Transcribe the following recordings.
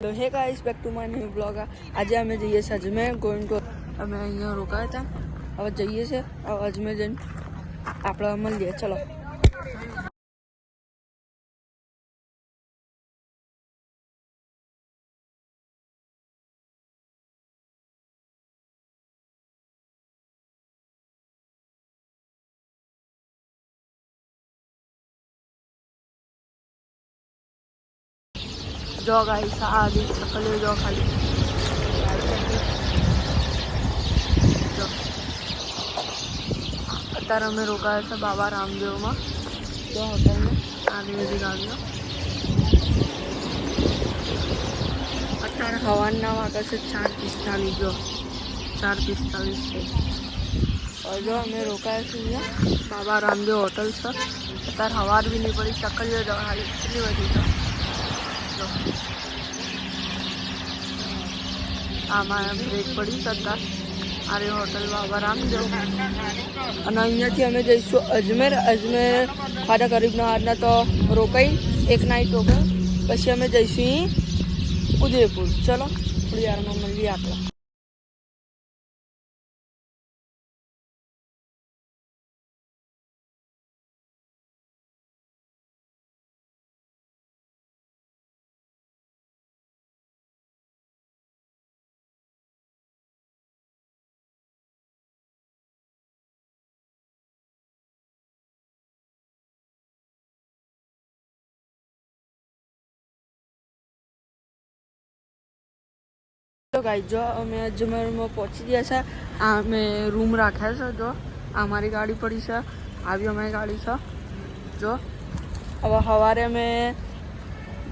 તો હે guys, back to my new blog. આજે અમે જઈએ છીએ અજમેર, ગોઈંગ ટુ અમે અહીંયા રોકાયા હતા, હવે જઈએ છીએ અજમેર જઈને આપણે મળીએ, ચલો। जो गाइस आधी सकल जो खाली अत्यार अमे रोकाया छे बाबा रामदेव में जो होटल में आधी बधी गाड़ियों अत्यार हवाना वागे छे 4:45 जो 4:45 है और जो अमे रोकाया छे बाबा रामदेव होटल से अत्यार हवार भी नहीं पड़ी सकल जो खाली कितनी बधी है आमा ब्रेक पड़ी सत्ता आरे होटल बाबा रामदेव અને અહીંયાથી અમે જઈશું અજમેર। અજમેર ખાડા ગરીબના હારના તો રોકાઈ એક નાઈટ રોકાઈ પછી અમે જઈશું ઉદયપુર। ચલો થોડી વારમાં મળીએ આપણે। तो गाइस जो अमे अजमेर में पहुंची गया है अमे रूम रखा है जो हमारी गाड़ी पड़ी है आ भी हमारी गाड़ी है जो अब सवारे अमे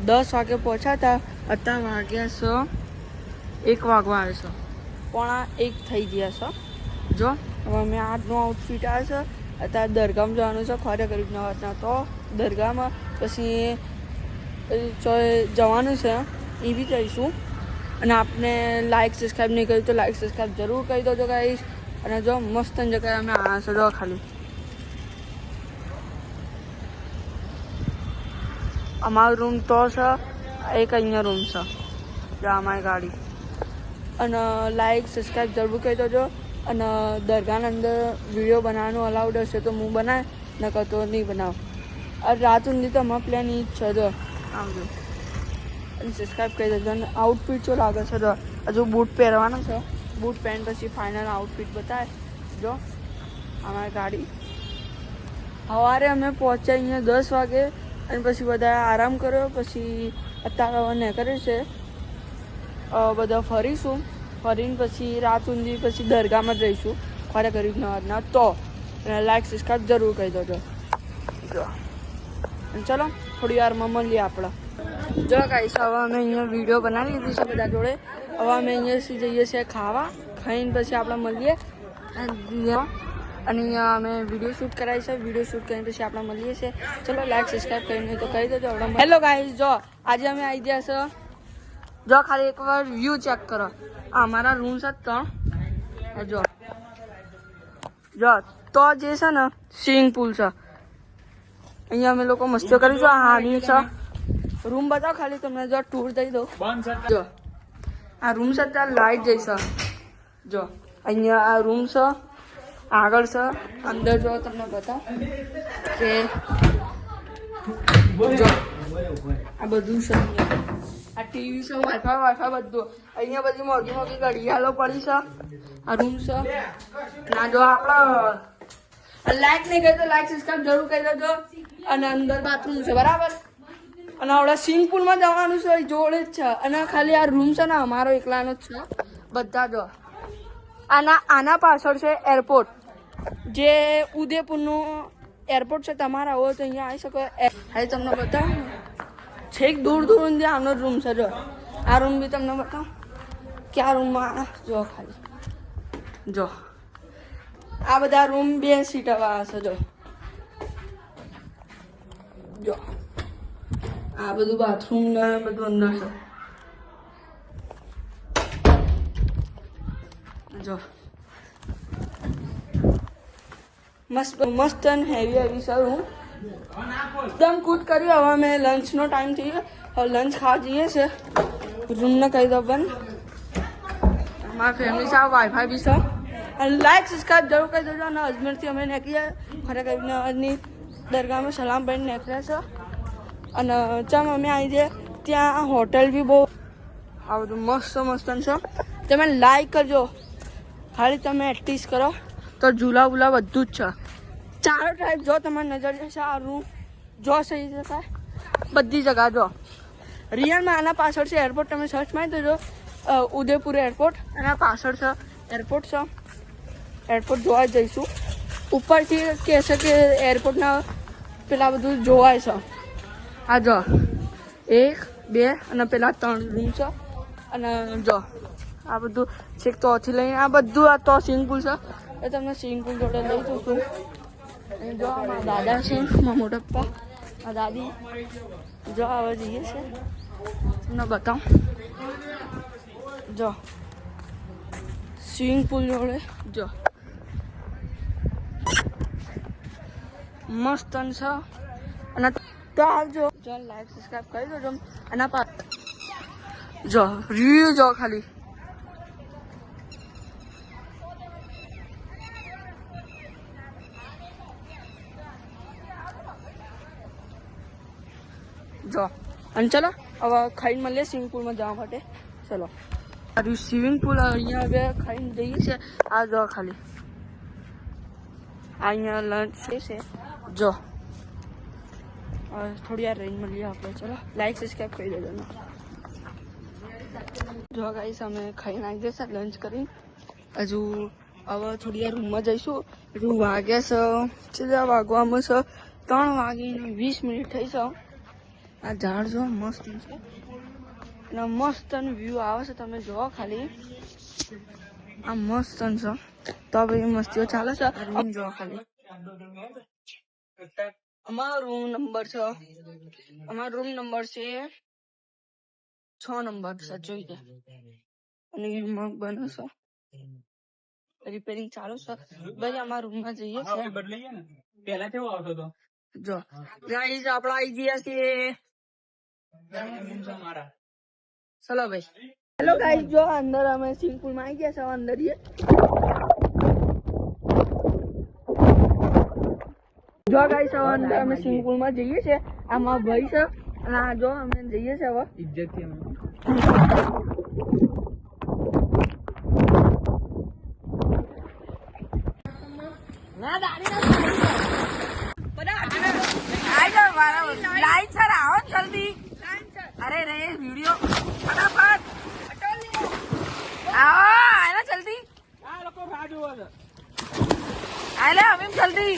10 वागे पहुंचा था अत्यार वाग्या छे 1 वागवा आवे छे 1:15 थई गया छे जो अब अमे आजनो आउटफिट आवे छे अत्यार दरगाह में जवानुं छे खाड़ा गरीबना हाथना तो दरगाह में पछी जवानुं छे ए बी जईशुं। અને आपने लाइक सब्सक्राइब नहीं करी तो लाइक सब्सक्राइब जरूर कर दो जो गाइस। અને જો મસ્ત જગ્યાએ અમે આ છે જો ખાલી અમારો રૂમ તો છે એક અહીંયા રૂમ છે જો અમારી ગાડી અને લાइक સબસ્ક્રાઇબ જરૂર કરી દેજો। અને દરગાહના અંદર વિડીયો બનાવવાનું અલાઉડ હશે તો હું બનાવ નકર તો નહીં બનાવ। આ રાત સુધી તો અમારો પ્લાન એ જ છે જો આવજો सब्सक्राइब कर दो। आउटफिट जो लगे जो हजू बूट पहरवाना है बूट पहन पी फाइनल आउटफिट बताए जो हमारी गाड़ी सवारे अमे पहुंचा अँ 10 वागे पी बधा आराम करो पी अत्यार निकळे छे बधा फरीशूँ फरीने पी रात सुधी पी दरगाह में जईशूँ खाड़ा गरीबना हाथना तो लाइक सब्सक्राइब जरूर कर दो जो। चलो थोड़ी वार में मळीए आपणे। जो गाइस हवे अमे अहींया वीडियो बनावी लीधी छे बधा जोड़े हवे अमे अहींयाथी जईए छीए खावा खाईने पछी आपणे मळीए अने अहींया अमे विडियो शूट करावी छे विडियो शूट करीने पछी आपणे मळीए छीए। चलो लाइक सब्सक्राइब करीने तो करी देजो। हेलो गाइस जो आज अमे आई गया छे जो खाली एक बार व्यू चेक करो अमारा रूम छे 3 जो जो तो जे छे ने स्विमिंग पूल छे अहींया अमे लोको मस्ती करी छे हानी छे रूम बताओ खाली तुमने जो टूर दई दो जो आ रूम से त्या लाइट जैसा जो अहिया आ रूम से आगळ से अंदर जो तुमने बताओ के जो आ बधु से आ टीवी से वाईफाई बधु अहिया बधी मोगी मोगी घड़ियाळो पड़ी छे आ रूम से ना जो आपड़ा लाइक नहीं करे तो लाइक सब्सक्राइब जरूर कर देजो। અને અંદર બાથરૂમ છે બરાબર અને આવડા સ્વિમિંગ પૂલ માં જવાનું છે જોડે જ છે અને ખાલી આ રૂમ છે ને અમારો એકલાનો જ છે બધા જો આના પાછળ છે એરપોર્ટ જે ઉદયપુરનું એરપોર્ટ છે તમારા હોય તો અહીંયા આવી શકો। ખાલી તમને બતાવું છેક દૂર દૂર સુધી આનો રૂમ છે જો આ રૂમ બી તમને બતાવું કે આ રૂમમાં જો ખાલી જો આ બધા રૂમ 2 સીટવાળા છે જો जो आ बधु बाथरूम ने बधु अंदर से जो मस्त मस्त एंड हेवी हेवी सर हूँ एकदम कूद करी। हवा में लंच नो टाइम थी और लंच खा जाइए से રૂમને કહી દો બંધ. મારા ફેમિલી છે, વાઈફાઈ બી છે. અને લાઈક સબસ્ક્રાઈબ જરૂર કરી દેજો. અને અજમેરથી અમે નીકળીએ ખરેખરની દરગાહમાં સલામ ભાઈને નીકળ્યા છે. અને ચમ અમે આવી જઈએ ત્યાં હોટલ બી બહુ આ બધું મસ્ત મસ્ત છે. તમે લાઈક કરજો, ખાલી તમે એક્ટિસ કરો તો ઝૂલા વૂલા બધું જ છે. ચારો ટાઈપ જો તમારી નજર જશે આ રૂમ જો સહી શકાય બધી જગા જો. રિયલમાં આના પાછળ છે એરપોર્ટ. તમે સર્ચ મારી દેજો ઉદયપુર એરપોર્ટ. એના પાછળ છે એરપોર્ટ છે. એરપોર્ટ જોવા જઈશું. ઉપરથી કહેશે કે એરપોર્ટના પેલા બધું જોવાય છે. આ જો 1 2 અને પેલા 3 રૂમ છે. અને જો આ બધું છેક તોથી લઈને આ બધું આ તો સ્વિમિંગ પુલ છે. એ તમને સ્વિમિંગ પુલ જોડે લઈ જઉં છું. જો મારા દાદા છે, મારા મોટા પપ્પા, મારા દાદી. જો હવે જઈએ છે તમને બતાવું. જો સ્વિમિંગ પુલ જોડે જો મસ્ત છે. અને તો આવજો, જો લાઈક સબસ્ક્રાઈબ કરી દેજો. એના પાસ જો વ્યૂ જો ખાલી જો. અને ચલો હવે ખાઈને મળીએ સ્વિમિંગ પુલમાં જવા માટે. ચલો સ્વિમિંગ પુલ અહીંયા હવે ખાઈને જઈએ છીએ. આ જો ખાલી અહીંયા લંચ છે. જો થોડી વાર રહીને મળીએ આપણે. ચલો લાઈક સબસ્ક્રાઈબ કરી દેજો. જો ગાઈસ અમે ખાઈને આવી જશે લંચ કરીને. હજુ હવે થોડી વાર રૂમમાં જઈશું. હજુ વાગ્યા છે કેટલા વાગવામાં છે 3:20 થઈ છે. આ ઝાડ જો મસ્ત છે અને મસ્ત વ્યૂ આવે છે. તમે જો ખાલી આ મસ્ત છે. તો ભાઈ મસ્તીઓ ચાલે છે. જો ખાલી અમારો રૂમ નંબર છે. અમારો રૂમ નંબર છે 6 નંબર છે. જોઈ દે. અને મગ બને છે, રિપેરિંગ ચાલુ છે. ભાઈ અમારા રૂમમાં જઈએ છીએ. પેલા કેવો આવતો હતો? જો ગાઈસ આપણે આવી ગયા છીએ. ચલો ભાઈ. હેલો ગાઈસ, જો અંદર અમે સ્વિમિંગ પુલ માં આવી ગયા છે. અંદર જો ગાઈસ અંદર અમે સ્વિમિંગ પુલ માં જઈએ છીએ. આમાં ભાઈ છે અને આ જો અમે જઈએ છીએ હવે ઇજ્જત થી ના દાડી ના લાઈન સર આવો જલ્દી. અરે રે વિડિયો ફટાફટ આવો આના જલ્દી. આ લોકો રાહ જોવે છે. આલે હવે જલ્દી.